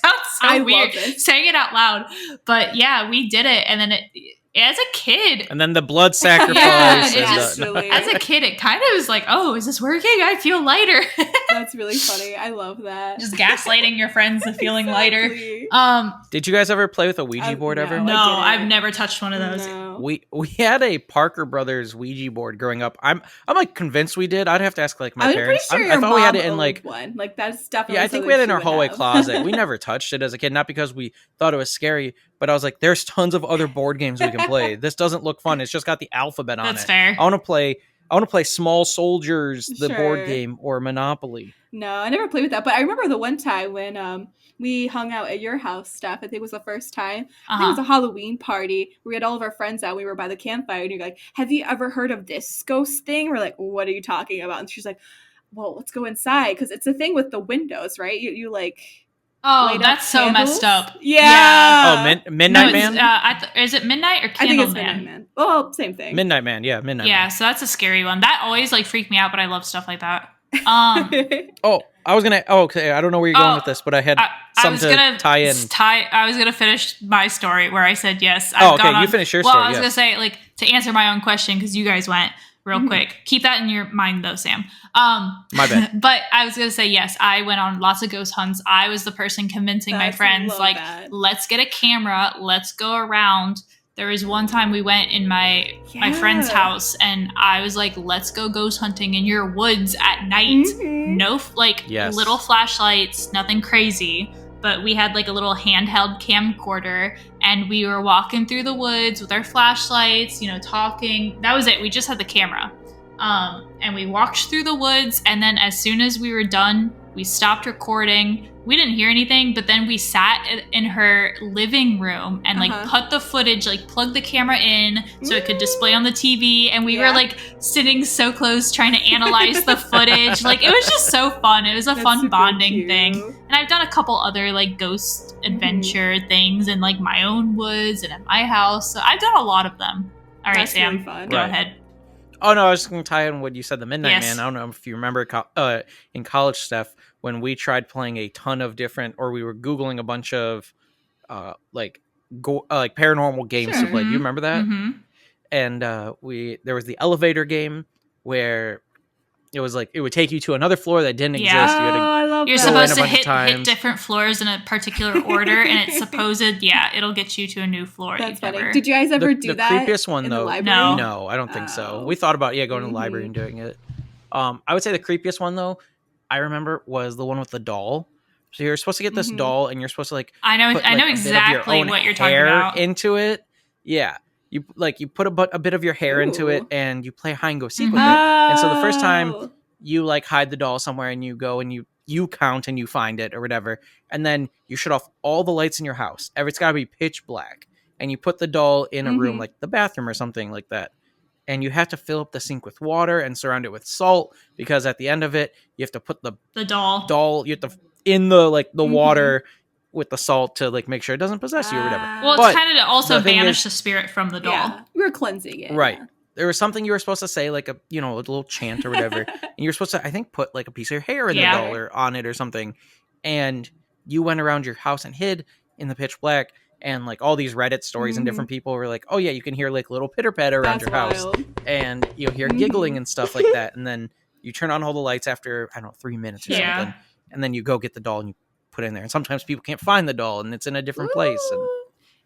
sounds so weird saying it out loud. But yeah, we did it. And then as a kid. And then the blood sacrifice. As a kid, it kind of was like, oh, is this working? I feel lighter. That's really funny. I love that. Just gaslighting your friends and feeling lighter. Did you guys ever play with a Ouija board ever? No, I've never touched one of those. No. We had a Parker Brothers Ouija board growing up. I'm like convinced we did. I'd have to ask like my parents. Pretty sure I thought we had it in like one. Like that's definitely. Yeah, I think we had it in our hallway closet. We never touched it as a kid, not because we thought it was scary, but I was like, there's tons of other board games we can play. This doesn't look fun. It's just got the alphabet on it. That's fair. I want to play Small Soldiers, the board game, or Monopoly. No, I never played with that. But I remember the one time when we hung out at your house, Steph. I think it was the first time. I think it was a Halloween party. We had all of our friends out. We were by the campfire. And you're like, have you ever heard of this ghost thing? We're like, what are you talking about? And she's like, well, let's go inside. Because it's a thing with the windows, right? You like... Oh, that's so messed up. Yeah. Oh, Midnight Man? Is it Midnight or Candle I think it's Man? Midnight Man. Well, same thing. Midnight Man, yeah. Midnight Man. Yeah, so that's a scary one. That always like freaked me out, but I love stuff like that. Okay. I don't know where you're going with this, but I had something to tie in. I was going to finish my story where I said yes. You finish your story. Well, I was going to say, like, to answer my own question, because you guys went real quick. Keep that in your mind, though, Sam. My bad. But I was going to say, yes, I went on lots of ghost hunts. I was the person convincing my friends, like, let's get a camera. Let's go around. There was one time we went in my friend's house and I was like, let's go ghost hunting in your woods at night. No, little flashlights, nothing crazy. But we had like a little handheld camcorder and we were walking through the woods with our flashlights, talking. That was it. We just had the camera. And we walked through the woods. And then as soon as we were done We stopped recording. We didn't hear anything, but then we sat in her living room and like put the footage, like plugged the camera in so it could display on the TV. And we were like sitting so close trying to analyze the footage. Like it was just so fun. It was a fun bonding thing. And I've done a couple other like ghost adventure things in like my own woods and at my house. So I've done a lot of them. All right, That's Sam, really fun. go ahead. Oh, no, I was just going to tie in what you said, the Midnight Man. I don't know if you remember in college, Steph, when we tried playing a ton of different, or we were Googling a bunch of like paranormal games to play. Do you remember that? Mm-hmm. And there was the elevator game where it was like it would take you to another floor that didn't exist. I love You're that. supposed to hit different floors in a particular order, and it's supposed, it'll get you to a new floor. That's funny. Did you guys ever do that? The creepiest one, though. No, I don't think so. We thought about going to the library and doing it. I would say the creepiest one, though, I remember was the one with the doll. So you're supposed to get this doll, and you're supposed to like I know exactly what you're talking about. Into it, yeah. You put a bit of your hair into it, and you play hide and go seek with it. And so the first time you like hide the doll somewhere, and you go and you count and you find it or whatever, and then you shut off all the lights in your house. It's got to be pitch black, and you put the doll in a room like the bathroom or something like that. And you have to fill up the sink with water and surround it with salt, because at the end of it, you have to put the doll. You have to in the water with the salt to like make sure it doesn't possess you or whatever. Well, it's kind of to also banish the spirit from the doll. Yeah, we were cleansing it. Right. Yeah. There was something you were supposed to say, like a little chant or whatever, and you were supposed to, I think, put like a piece of your hair in the doll or on it or something. And you went around your house and hid in the pitch black. And like all these Reddit stories and different people were like, oh yeah, you can hear like little pitter patter around your house, and you'll hear giggling and stuff like that. And then you turn on all the lights after, I don't know, 3 minutes or something, and then you go get the doll and you put it in there. And sometimes people can't find the doll, and it's in a different place. And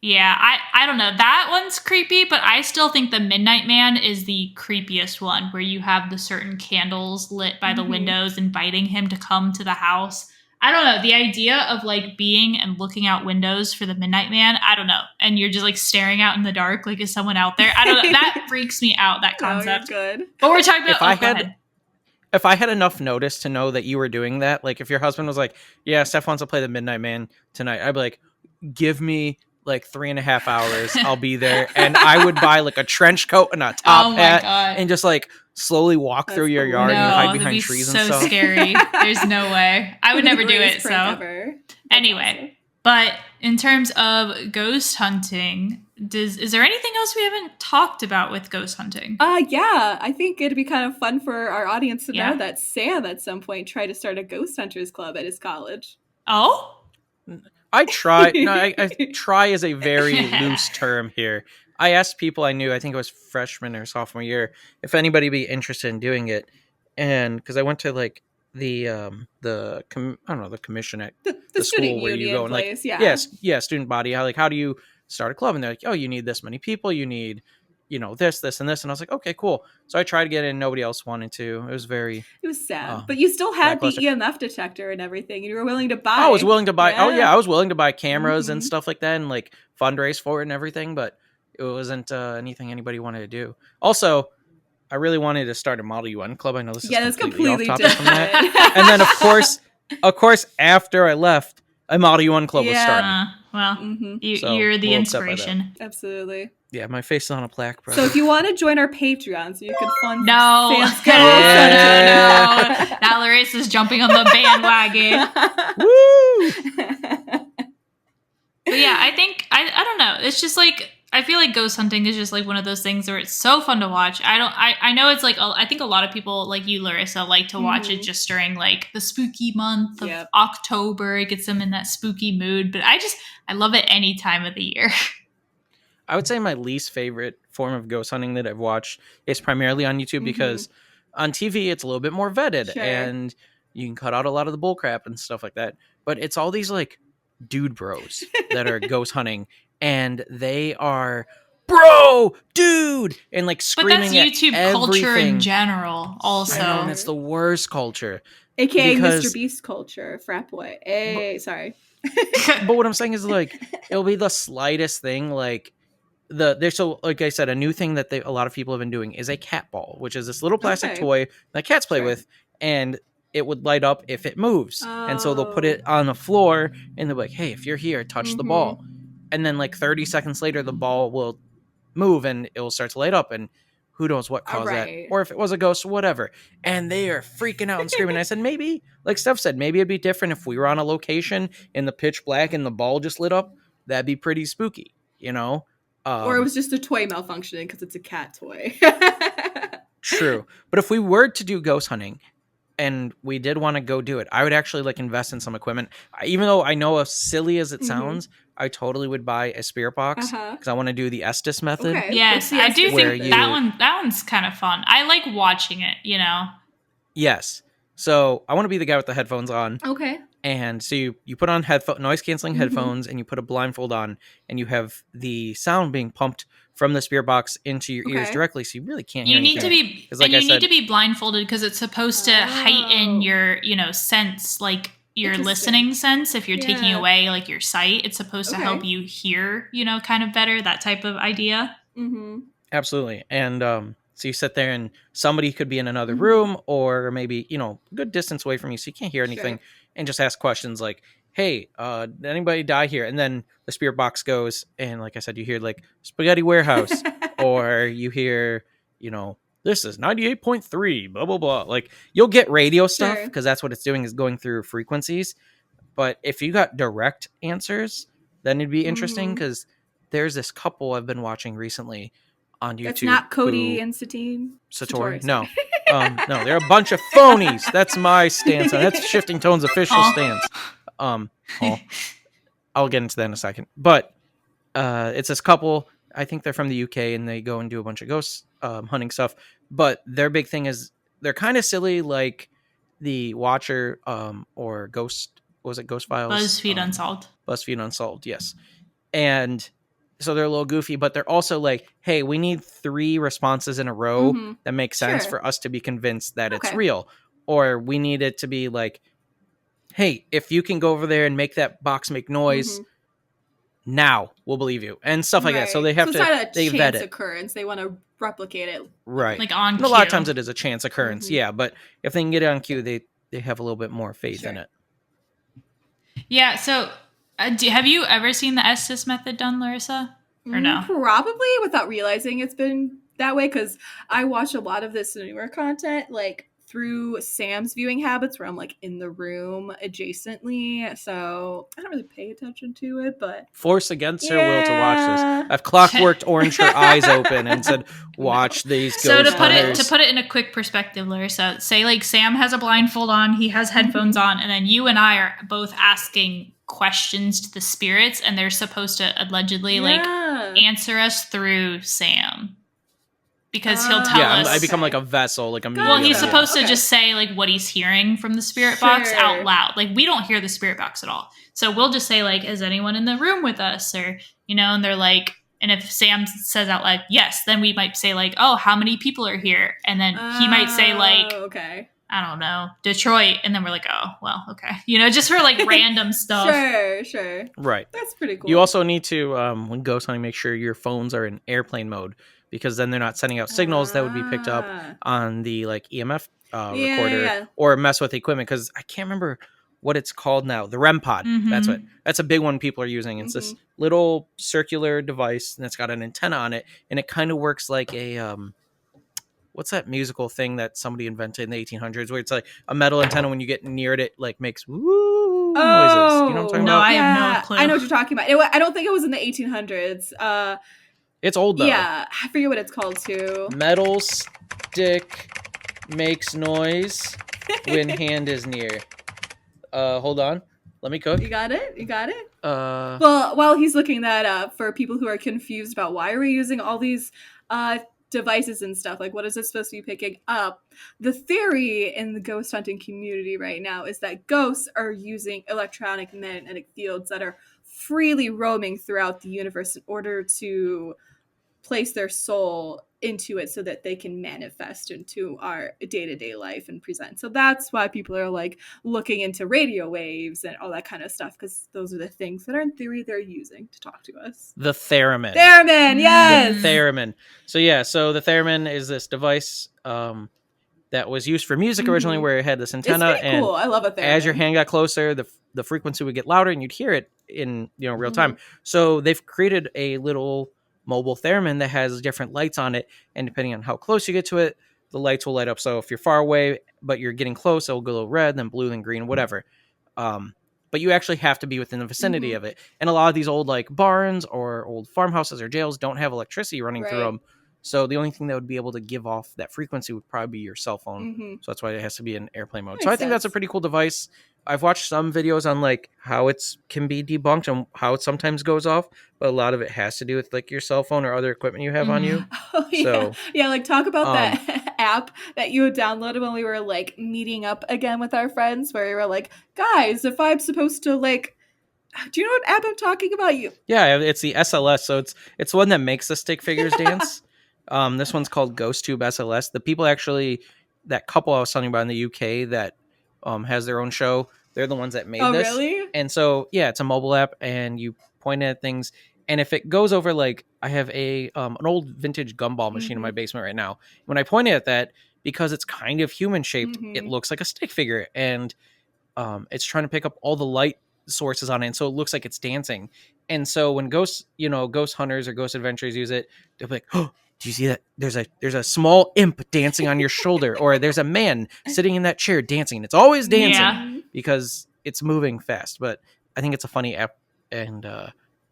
yeah, I don't know. That one's creepy, but I still think the Midnight Man is the creepiest one, where you have the certain candles lit by the windows inviting him to come to the house. I don't know. The idea of like being and looking out windows for the Midnight Man, I don't know. And you're just like staring out in the dark, like is someone out there? I don't know. That freaks me out, that concept. No, you're good. But we're talking about if I had enough notice to know that you were doing that, like if your husband was like, yeah, Steph wants to play the Midnight Man tonight, I'd be like, give me like 3.5 hours. I'll be there. And I would buy like a trench coat and a top hat and just like slowly walk through your yard and hide behind trees and stuff. So scary. There's no way. I would never do it. So anyway, but in terms of ghost hunting, is there anything else we haven't talked about with ghost hunting? Yeah, I think it'd be kind of fun for our audience to know that Sam at some point tried to start a ghost hunters club at his college. Oh? I try. No, I try is a very loose term here. I asked people I knew, I think it was freshman or sophomore year, if anybody be interested in doing it, and because I went to like the commission at the school where you go and like student body. How do you start a club? And they're like, oh, you need this many people, you need this and this, and I was like, okay, cool. So I tried to get in, nobody else wanted to. It was sad, but you still had the EMF detector and everything, and you were willing to buy. I was willing to buy. I was willing to buy cameras and stuff like that, and like fundraise for it and everything, but it wasn't anything anybody wanted to do. Also, I really wanted to start a Model UN club. I know this is completely off topic from that. And then of course, after I left, a Model UN club was started. Well, you're the inspiration. Absolutely. Yeah, my face is on a plaque, bro. So if you want to join our Patreon, so you can fund Sam's ghost. No. Now Larissa's jumping on the bandwagon. Woo! But yeah, I think I don't know. It's just like I feel like ghost hunting is just like one of those things where it's so fun to watch. I know it's like I think a lot of people like you, Larissa, like to watch it just during like the spooky month of October. It gets them in that spooky mood. But I love it any time of the year. I would say my least favorite form of ghost hunting that I've watched is primarily on YouTube because on TV it's a little bit more vetted and you can cut out a lot of the bull crap and stuff like that. But it's all these like dude bros that are ghost hunting, and they are bro, dude, and like screaming. But that's YouTube culture in general also. I know, and it's the worst culture. AKA Mr. Beast culture, frat boy. Hey, sorry. But what I'm saying is like it'll be the slightest thing, like like I said, a new thing that a lot of people have been doing is a cat ball, which is this little plastic toy that cats play with, and it would light up if it moves. And so they'll put it on the floor and they'll be like, hey, if you're here, touch the ball. And then like 30 seconds later, the ball will move and it will start to light up. And who knows what caused that. Or if it was a ghost, whatever. And they are freaking out and screaming. I said, maybe, like Steph said, maybe it'd be different if we were on a location in the pitch black and the ball just lit up. That'd be pretty spooky, you know? Or it was just a toy malfunctioning because it's a cat toy. True. But if we were to do ghost hunting and we did want to go do it, I would actually like invest in some equipment. Even though I know as silly as it sounds, I totally would buy a spirit box because I want to do the Estes method. Okay. Yes, I do think that one's kind of fun. I like watching it, you know? Yes. So I want to be the guy with the headphones on. Okay. And so you put on noise-canceling headphones and you put a blindfold on and you have the sound being pumped from the spirit box into your ears directly, so you really can't hear anything. Need to be blindfolded because it's supposed to heighten your, sense, like your listening sense. If you're taking away like your sight, it's supposed to help you hear, kind of better, that type of idea. Mm-hmm. Absolutely. And so you sit there and somebody could be in another room or maybe, a good distance away from you so you can't hear anything and just ask questions like, hey, did anybody die here? And then the spirit box goes and like I said, you hear like spaghetti warehouse or you hear, this is 98.3, blah, blah, blah. Like you'll get radio stuff because that's what it's doing is going through frequencies. But if you got direct answers, then it'd be interesting because there's this couple I've been watching recently on YouTube. That's not Cody and Satine? Satori. No. No, they're a bunch of phonies. That's my stance. That's Shifting Tone's official stance. I'll get into that in a second. But it's this couple. I think they're from the UK and they go and do a bunch of ghost hunting stuff. But their big thing is they're kind of silly, like the Watcher or Ghost. What was it? Ghost Files? BuzzFeed Unsolved. BuzzFeed Unsolved. Yes. And so they're a little goofy, but they're also like, hey, we need 3 responses in a row that make sense for us to be convinced that it's real. Or we need it to be like, hey, if you can go over there and make that box make noise, now we'll believe you. And stuff like that. So they have it's to, not a they chance vet it. occurrence. They want to replicate it. Right. Like on cue. A lot of times it is a chance occurrence. Yeah. But if they can get it on cue, they have a little bit more faith in it. Yeah. So have you ever seen the Estes Method done, Lorissa? Or no? Probably without realizing it's been that way because I watch a lot of this newer content like through Sam's viewing habits where I'm like in the room adjacently. So I don't really pay attention to it, but force against her will to watch this. I've clockworked orange her eyes open and said, watch these ghost hunters. To put it in a quick perspective, Larissa, say like Sam has a blindfold on, he has headphones on, and then you and I are both asking questions to the spirits and they're supposed to allegedly like answer us through Sam. Because he'll tell us. I become like a vessel, like a medium. Well, he's supposed to just say like what he's hearing from the spirit box out loud. Like we don't hear the spirit box at all. So we'll just say like, is anyone in the room with us? Or, and they're like, and if Sam says out loud, yes, then we might say like, oh, how many people are here? And then he might say like, I don't know, Detroit. And then we're like, oh, well, okay. Just for like random stuff. Sure. Right. That's pretty cool. You also need to, when ghost hunting, make sure your phones are in airplane mode. Because then they're not sending out signals that would be picked up on the like EMF recorder or mess with equipment. Because I can't remember what it's called now. The REM pod. That's a big one people are using. It's this little circular device and it's got an antenna on it. And it kind of works like a, what's that musical thing that somebody invented in the 1800s where it's like a metal antenna when you get near it like makes woo noises. You know what I'm talking about? I have no clue. I know what you're talking about. I don't think it was in the 1800s. It's old though. Yeah, I forget what it's called too. Metal stick makes noise when hand is near. Hold on. Let me cook. You got it? Well, while he's looking that up, for people who are confused about why are we using all these devices and stuff, like what is it supposed to be picking up? The theory in the ghost hunting community right now is that ghosts are using electronic magnetic fields that are freely roaming throughout the universe in order to place their soul into it so that they can manifest into our day-to-day life and present. So that's why people are like looking into radio waves and all that kind of stuff, because those are the things that are in theory they're using to talk to us. The theremin. Yes! The theremin. So the theremin is this device. that was used for music originally, where it had this It's antenna, pretty and cool. I love it there. as your hand got closer, the frequency would get louder, and you'd hear it in real time. So they've created a little mobile theremin that has different lights on it, and depending on how close you get to it, the lights will light up. So if you're far away but you're getting close, it'll go red, then blue, then green, whatever. But you actually have to be within the vicinity of it. And a lot of these old like barns or old farmhouses or jails don't have electricity running through them. So the only thing that would be able to give off that frequency would probably be your cell phone. So that's why it has to be in airplane mode. So I think that's a pretty cool device. I've watched some videos on like how it can be debunked and how it sometimes goes off, but a lot of it has to do with like your cell phone or other equipment you have on you. Oh, yeah. So yeah, like talk about that app that you had downloaded when we were like meeting up again with our friends, where we were like, guys, if I'm supposed to like, do you know what app I'm talking about? Yeah, it's the SLS. So it's one that makes the stick figures dance. This one's called GhostTube SLS. The people actually, that couple I was telling you about in the UK that has their own show, they're the ones that made this. Oh, really? And so, yeah, it's a mobile app, and you point at things, and if it goes over, like, I have an old vintage gumball machine in my basement right now. When I point at that, because it's kind of human shaped, it looks like a stick figure, and it's trying to pick up all the light sources on it, and so it looks like it's dancing. And so when ghost hunters or ghost adventurers use it, they'll be like, oh, do you see that? There's a small imp dancing on your shoulder, or there's a man sitting in that chair dancing, and it's always dancing because it's moving fast. But I think it's a funny app, and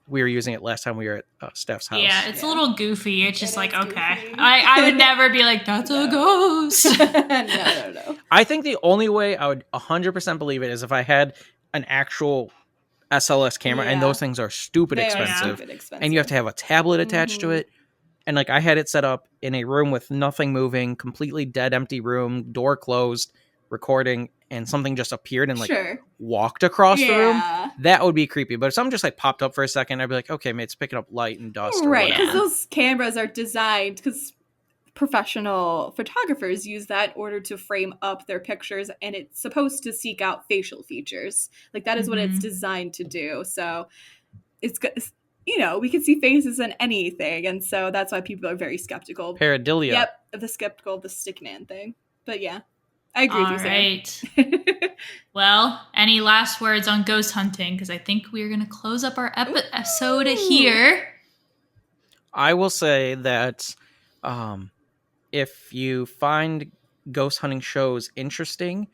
we were using it last time we were at Steph's house. Yeah, it's a little goofy. It's just like, okay. I would never be like, that's a ghost. No. I think the only way I would 100% believe it is if I had an actual SLS camera, and those things are stupid expensive. And you have to have a tablet attached to it. And like I had it set up in a room with nothing moving, completely dead, empty room, door closed, recording, and something just appeared and like walked across the room. That would be creepy. But if something just like popped up for a second, I'd be like, okay, mate, it's picking up light and dust. Right, because those cameras are designed, because professional photographers use that in order to frame up their pictures, and it's supposed to seek out facial features. Like that is what it's designed to do. So it's we can see faces in anything, and so that's why people are very skeptical. Pareidolia. Yep, the skeptical of the stick man thing. But yeah, I agree with you, Sam. Well, any last words on ghost hunting? Because I think we're going to close up our episode here. I will say that if you find ghost hunting shows interesting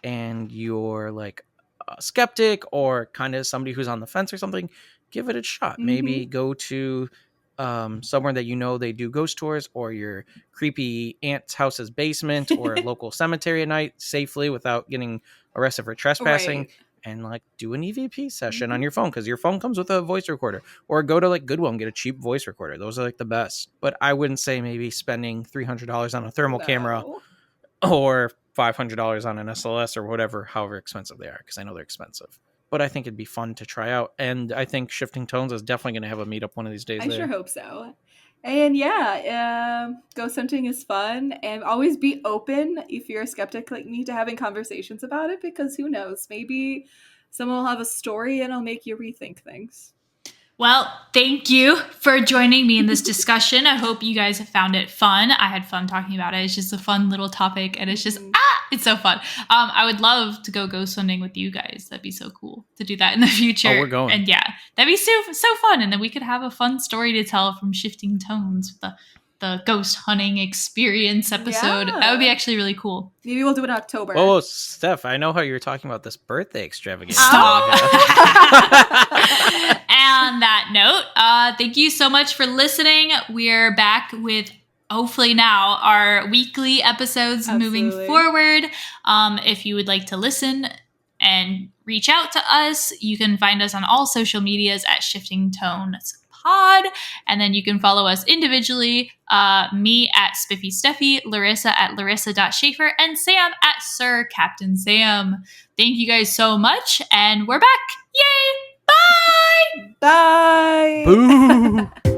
and you're like a skeptic or kind of somebody who's on the fence or something, give it a shot. Maybe go to somewhere that they do ghost tours, or your creepy aunt's house's basement, or a local cemetery at night safely without getting arrested for trespassing. And like do an EVP session on your phone, because your phone comes with a voice recorder, or go to like Goodwill and get a cheap voice recorder. Those are like the best. But I wouldn't say maybe spending $300 on a thermal camera or $500 on an SLS or whatever, however expensive they are, because I know they're expensive. But I think it'd be fun to try out. And I think Shifting Tones is definitely going to have a meetup one of these days. I sure hope so. And ghost hunting is fun, and always be open if you're a skeptic like me to having conversations about it, because who knows, maybe someone will have a story and it'll make you rethink things. Well, thank you for joining me in this discussion. I hope you guys have found it fun. I had fun talking about it. It's just a fun little topic, and it's just, it's so fun. I would love to go ghost hunting with you guys. That'd be so cool to do that in the future. Oh, we're going. And yeah, that'd be so fun. And then we could have a fun story to tell from Shifting Tones, the ghost hunting experience episode. Yeah. That would be actually really cool. Maybe we'll do it in October. Oh, Steph, I know how you were talking about this birthday extravaganza. Stop. And that note, thank you so much for listening. We're back with hopefully now our weekly episodes moving forward. If you would like to listen and reach out to us, you can find us on all social medias at Shifting Tones Pod, and then you can follow us individually, me at Spiffy Steffi, Lorissa at Larissa.Schaefer, and Sam at Sir Captain Sam. Thank you guys so much, and we're back. Yay! Bye! Bye! Boo!